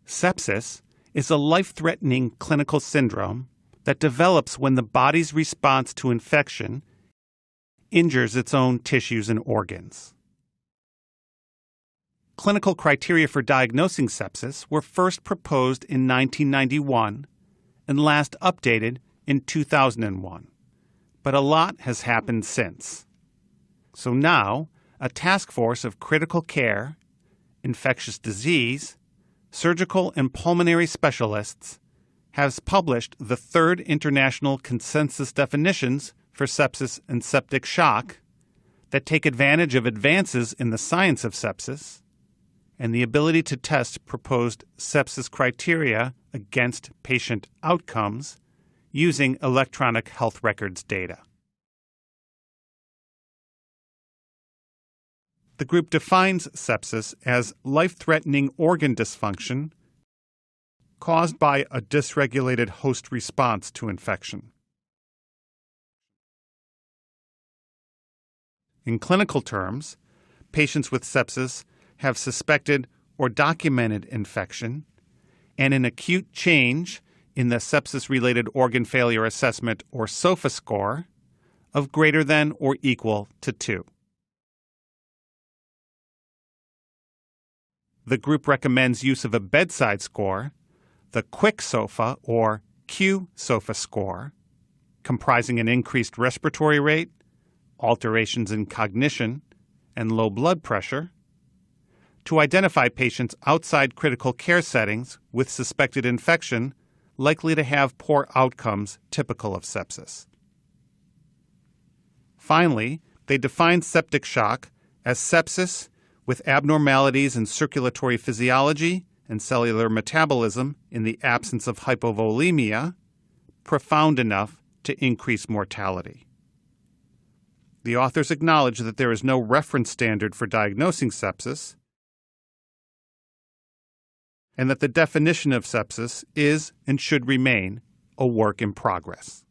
Sepsis is a life-threatening clinical syndrome that develops when the body's response to infection injures its own tissues and organs. Clinical criteria for diagnosing sepsis were first proposed in 1991 and last updated in 2001, but a lot has happened since. So now, a task force of critical care, infectious disease, surgical and pulmonary specialists has published the third international consensus definitions for sepsis and septic shock that take advantage of advances in the science of sepsis and the ability to test proposed sepsis criteria against patient outcomes using electronic health records data. The group defines sepsis as life-threatening organ dysfunction caused by a dysregulated host response to infection. In clinical terms, patients with sepsis have suspected or documented infection and an acute change in the sepsis-related organ failure assessment or SOFA score of greater than or equal to 2. The group recommends use of a bedside score, the Quick SOFA or Q SOFA score, comprising an increased respiratory rate, alterations in cognition, and low blood pressure, to identify patients outside critical care settings with suspected infection likely to have poor outcomes typical of sepsis. Finally, they define septic shock as sepsis with abnormalities in circulatory physiology and cellular metabolism in the absence of hypovolemia, profound enough to increase mortality. The authors acknowledge that there is no reference standard for diagnosing sepsis, and that the definition of sepsis is and should remain a work in progress.